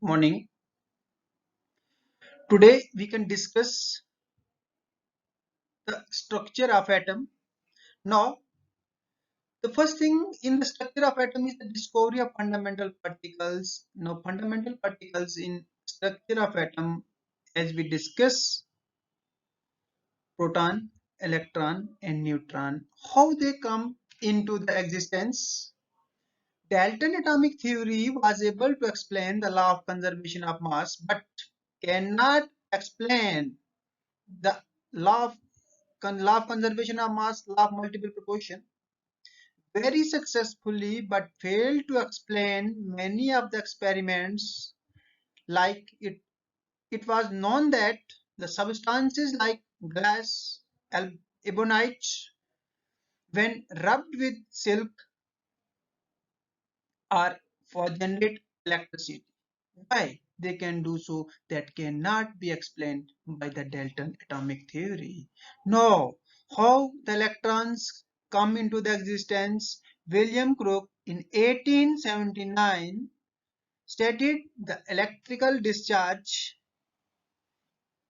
Morning. Today we can discuss the structure of atom. Now, the first thing in the structure of atom is the discovery of fundamental particles. Now, fundamental particles in structure of atom, as we discuss, proton, electron, and neutron, how they come into the existence. Dalton atomic theory was able to explain the law of conservation of mass, but cannot explain the law of law of conservation of mass, law of multiple proportion very successfully, but failed to explain many of the experiments. Like it was known that the substances like glass, ebonite, when rubbed with silk, are for generate electricity. Why they can do so? That cannot be explained by the Dalton atomic theory. No, how the electrons come into the existence? William Crookes in 1879 studied the electrical discharge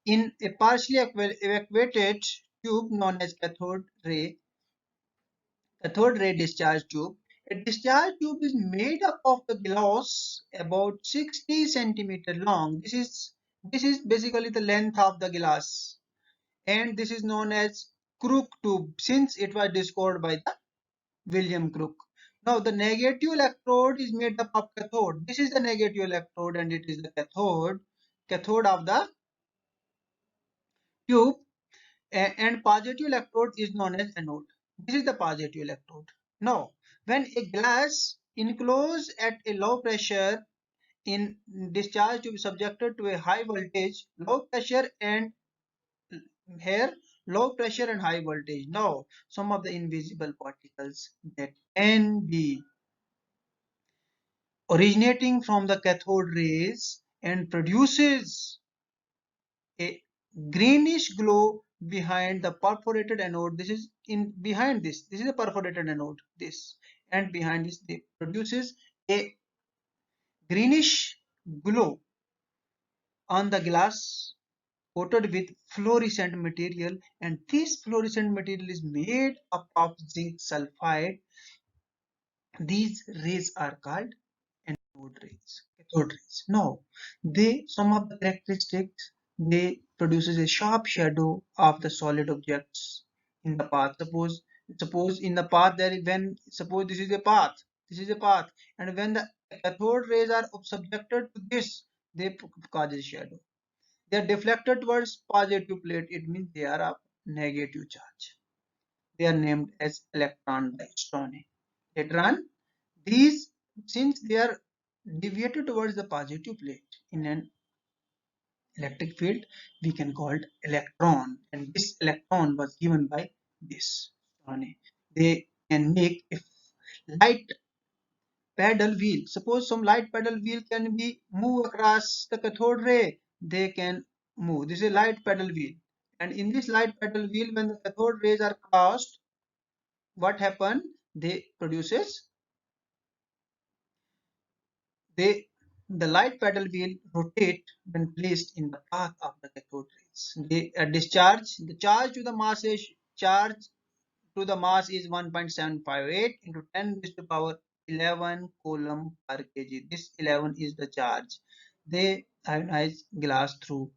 in a partially evacuated tube known as cathode ray discharge tube. A discharge tube is made up of the glass about 60 centimeter long. This is basically the length of the glass, and this is known as Crookes tube since it was discovered by the William Crookes. Now the negative electrode is made up of cathode. This is the negative electrode and it is the cathode of the tube, and positive electrode is known as anode. This is the positive electrode. Now, when a glass enclosed at a low pressure in discharge to be subjected to a high voltage, low pressure and here low pressure and high voltage. Now, some of the invisible particles that can be originating from the cathode rays and produces a greenish glow behind the perforated anode. This is in behind this is a perforated anode, this, and behind this they produces a greenish glow on the glass coated with fluorescent material, and this fluorescent material is made up of zinc sulfide. These rays are called cathode rays. Now, they some of the characteristics, they produces a sharp shadow of the solid objects in the path. Suppose in the path there is when suppose this is a path, and when the cathode rays are subjected to this, they cause a shadow. They are deflected towards positive plate. It means they are of negative charge. They are named as electron by Stoney. Later on, these, since they are deviated towards the positive plate in an electric field, we can call it electron, and this electron was given by this Stoney. They can make a light paddle wheel. Suppose some light paddle wheel can be move across the cathode ray, they can move. This is a light paddle wheel, and in this light paddle wheel, when the cathode rays are crossed, what happen? They produces they the light paddle wheel rotate when placed in the path of the cathode rays. They discharge. The charge to the mass is charge to the mass is 1.758 into 10 raised to power 11 coulomb per kg. This 11 is the charge. They ionize glass through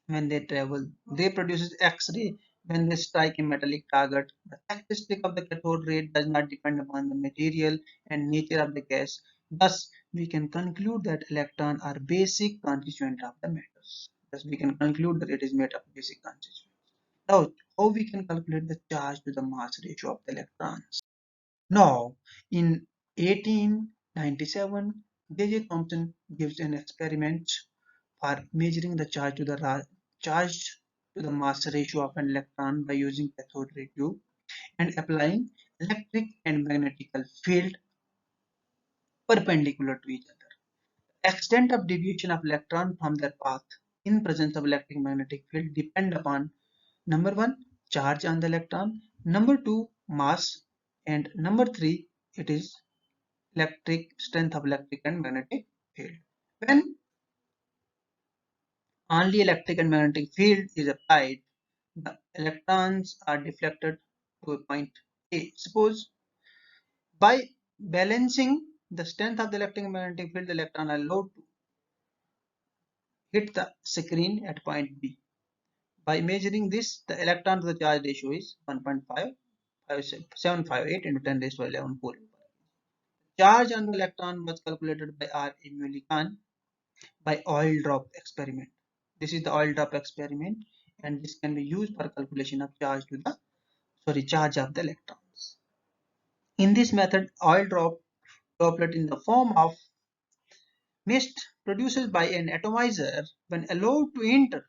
when they travel. They produces X-ray when they strike a metallic target. The characteristic of the cathode ray does not depend upon the material and nature of the gas. Thus, we can conclude that electrons are basic constituent of the metals. Thus, we can conclude that it is made of basic constituents. Now, how we can calculate the charge to the mass ratio of the electrons? Now, in 1897, J.J. Thomson gives an experiment for measuring the charge to the mass ratio of an electron by using cathode ray tube and applying electric and magnetical field perpendicular to each other. Extent of deviation of electron from their path in presence of electric magnetic field depend upon number one, charge on the electron, number two, mass, and number three, it is electric strength of electric and magnetic field. When only electric and magnetic field is applied, the electrons are deflected to a point A. Suppose by balancing the strength of the electric and magnetic field, the electron are allowed to hit the screen at point B. By measuring this, the electron to the charge ratio is 1.5758 into 10 raised to 11 coulomb. Charge on the electron was calculated by R. A. Mulligan by oil drop experiment. This is the oil drop experiment, and this can be used for calculation of charge of the electrons. In this method, oil droplet in the form of mist produced by an atomizer, when allowed to enter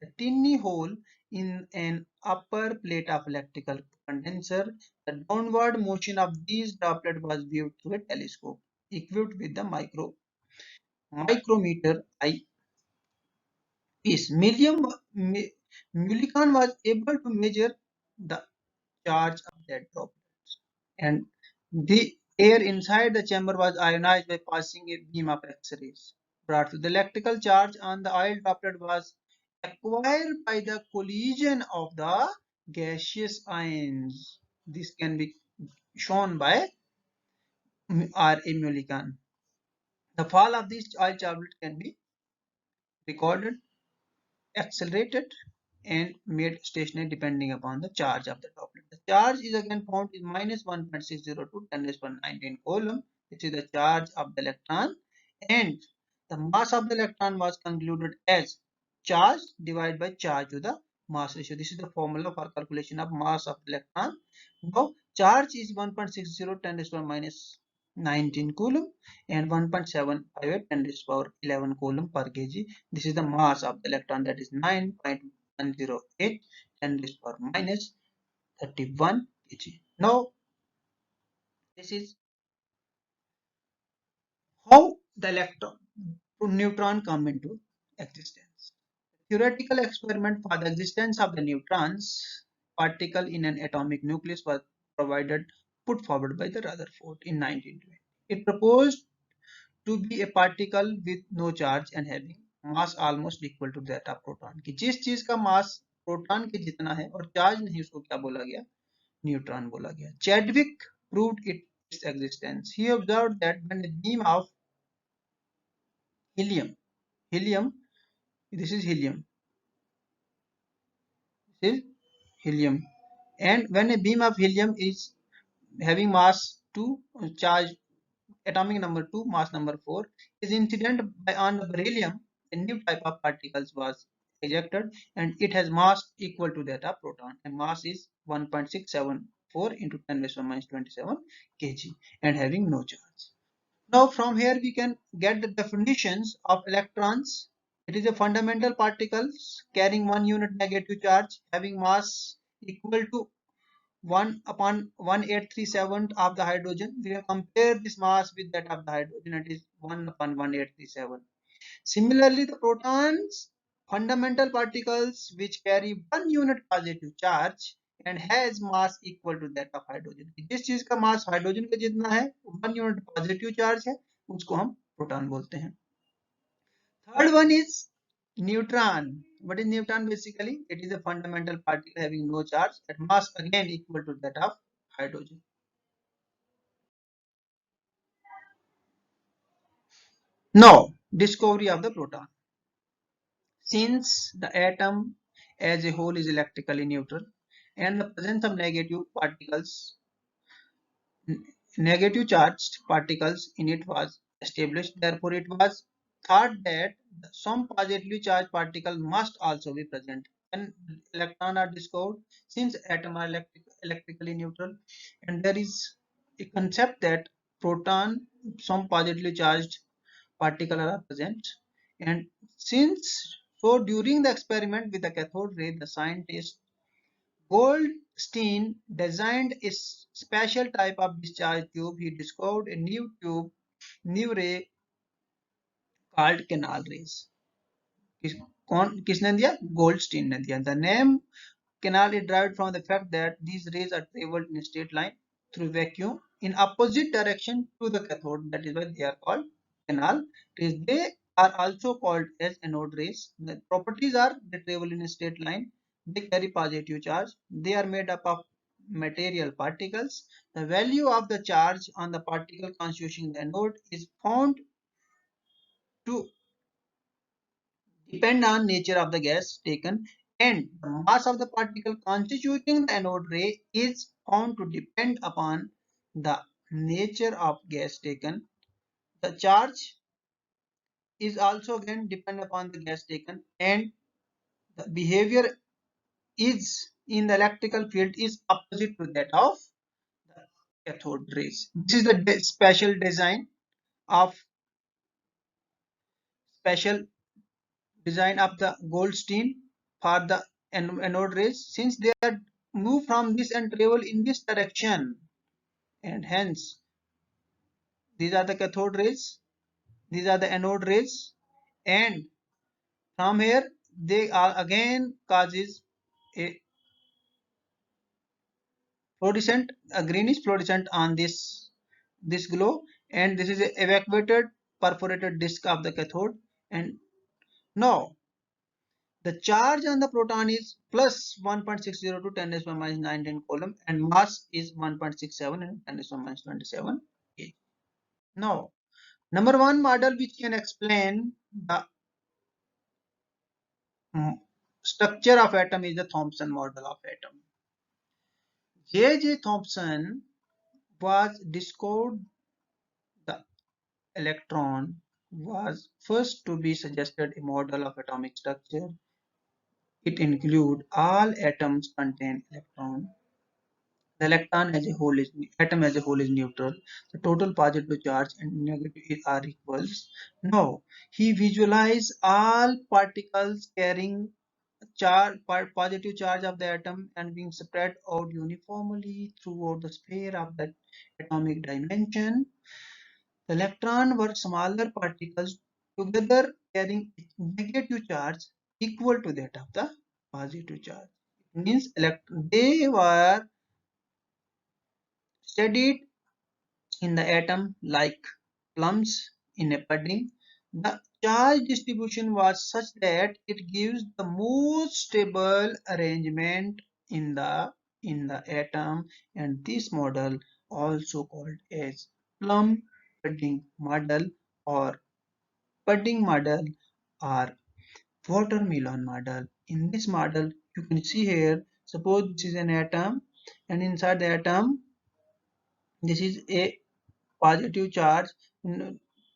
a tiny hole in an upper plate of electrical condenser, the downward motion of these droplets was viewed through a telescope equipped with the micrometer eyepiece. Mulligan was able to measure the charge of that droplet, and the air inside the chamber was ionized by passing a beam of X-rays brought to the electrical charge on the oil droplet was acquired by the collision of the gaseous ions. This can be shown by R. A. Mulligan. The fall of this oil droplet can be recorded, accelerated, and made stationary depending upon the charge of the droplet. The charge is again found is minus 1.602 10 raised to 19 coulomb, which is the charge of the electron, and the mass of the electron was concluded as charge divided by charge to the mass ratio. This is the formula for calculation of mass of the electron. Now, charge is 1.60 10 raised to power minus 19 coulomb and 1.758 10 raised to power 11 coulomb per kg. This is the mass of the electron, that is 9.108 10 raised to power minus 31 kg. Now, this is how the electron to neutron come into existence. Theoretical experiment for the existence of the neutrons particle in an atomic nucleus was put forward by the Rutherford in 1920. It proposed to be a particle with no charge and having mass almost equal to that of proton. कि जिस चीज का मास proton के जितना है और charge नहीं, उसको क्या बोला गया? न्यूट्रॉन बोला गया. Chadwick proved its existence. He observed that when a beam of helium, helium, this is helium, this is helium, and when a beam of helium is having mass 2, charge atomic number 2, mass number 4, is incident by on the beryllium, a new type of particles was ejected, and it has mass equal to that of proton, and mass is 1.674 into 10 raised to minus 27 kg and having no charge. Now from here we can get the definitions of electrons. It is a fundamental particles carrying 1 unit negative charge, having mass equal to 1 upon 1837 of the hydrogen. We can compare this mass with that of the hydrogen, it is 1 upon 1837. Similarly, the protons, fundamental particles which carry 1 unit positive charge and has mass equal to that of hydrogen. जिस चीज का mass hydrogen का जितना है, 1 unit positive charge है, उसको हम proton बोलते हैं. Third one is neutron. What is neutron? Basically, it is a fundamental particle having no charge at mass again equal to that of hydrogen. Now, discovery of the proton. Since the atom as a whole is electrically neutral and the presence of negative charged particles in it was established, therefore it was thought that some positively charged particle must also be present when electrons are discovered. Since atoms are electrically neutral, and there is a concept that proton, some positively charged particle are present, and during the experiment with the cathode ray, the scientist Goldstein designed a special type of discharge tube. He discovered a new ray called canal rays. किसने दिया? Goldstein ने दिया. The name canal is derived from the fact that these rays are traveled in a straight line through vacuum in opposite direction to the cathode. That is why they are called canal rays. They are also called as anode rays. The properties are they travel in a straight line, they carry positive charge, they are made up of material particles. The value of the charge on the particle constituting the anode is found to depend on nature of the gas taken, and the mass of the particle constituting the anode ray is found to depend upon the nature of gas taken. The charge is also again depend upon the gas taken, and the behavior is in the electrical field is opposite to that of the cathode rays. This is the special design of special design of the Goldstein for the anode rays, since they are move from this and travel in this direction, and hence these are the cathode rays, these are the anode rays, and from here they are again causes a fluorescent, a greenish fluorescent on this glow, and this is a evacuated perforated disc of the cathode. And now the charge on the proton is plus 1.60 to 10 raised by minus 19 coulomb, and mass is 1.67 and 10 raised by minus 27 kg. Now, number one model which can explain the structure of atom is the Thomson model of atom. J. Thomson was discovered the electron was first to be suggested a model of atomic structure. It includes all atoms contain electron. The electron as a whole is atom as a whole is neutral. The total positive charge and negative are equals. Now he visualized all particles carrying positive charge of the atom and being spread out uniformly throughout the sphere of the atomic dimension. The electron were smaller particles together carrying negative charge equal to that of the positive charge. It means they were studied in the atom like plums in a pudding. The charge distribution was such that it gives the most stable arrangement in the atom, and this model also called as plum pudding model or pudding model or watermelon model. In this model you can see here, suppose this is an atom, and inside the atom this is a positive charge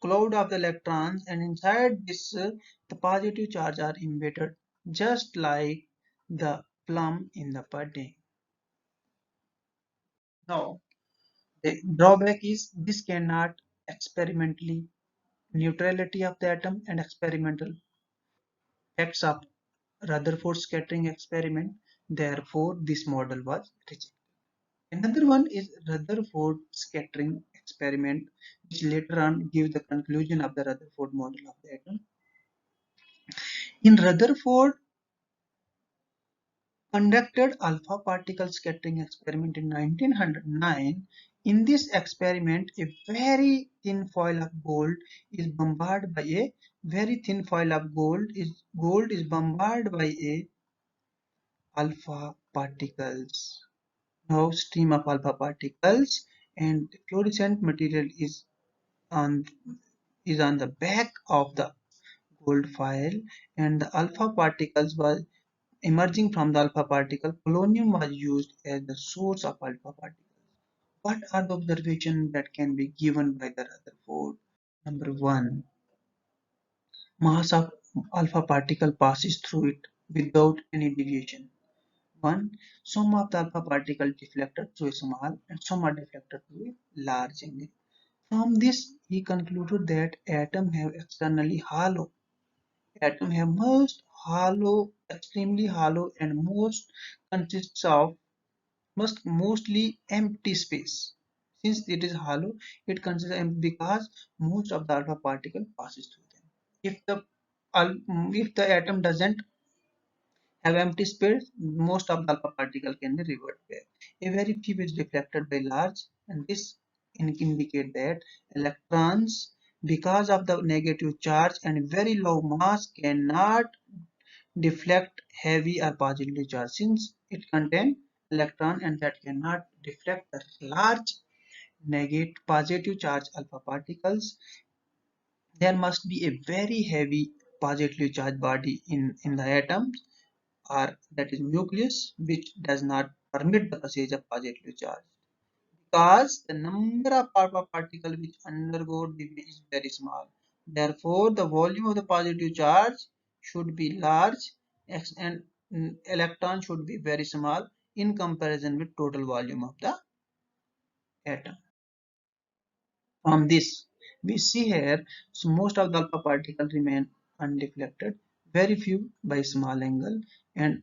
cloud of the electrons, and inside this the positive charge are embedded just like the plum in the pudding. Now the drawback is this cannot experimentally neutrality of the atom and experimental effects of Rutherford scattering experiment. Therefore this model was rejected. Another one is Rutherford scattering experiment, which later on gives the conclusion of the Rutherford model of the atom. In Rutherford conducted alpha particle scattering experiment in 1909. In this experiment, a very thin foil of gold is bombarded by a very thin foil of gold is bombarded by a alpha particles. Now stream of alpha particles, and fluorescent material on is on the back of the gold foil, and the alpha particles were emerging from the alpha particle. Polonium was used as the source of alpha particles. What are the observations that can be given by the Rutherford? Number one, mass of alpha particle passes through it without any deviation. One, some of the alpha particles deflected through a small and some are deflected through a large angle. From this, he concluded that atoms have externally hollow. Atoms have most hollow, extremely hollow, and most consists of mostly empty space. Since it is hollow, it consists empty because most of the alpha particle passes through them. If the atom doesn't have empty space, most of the alpha particle can be revert back. A very few is reflected by large, and this indicate that electrons because of the negative charge and very low mass cannot deflect heavy or positively charged since it contains electron and that cannot deflect the large negative positive charge alpha particles. There must be a very heavy positively charged body in the atom or that is nucleus which does not permit the passage of positively charged because the number of alpha particles which undergo decay is very small. Therefore, the volume of the positive charge should be large and electron should be very small in comparison with total volume of the atom. From this, we see here, so most of the alpha particles remain undeflected, very few by small angle and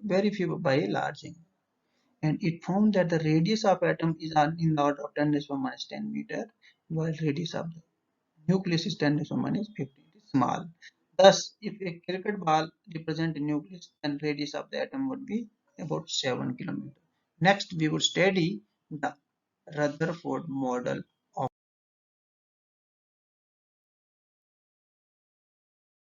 very few by large angle. And it found that the radius of atom is in the order of 10 raised to minus 10 meter, while radius of the nucleus is 10 raised to minus 15. It is small. Thus, if a cricket ball represents a nucleus, then radius of the atom would be about 7 kilometers. Next, we would study the Rutherford model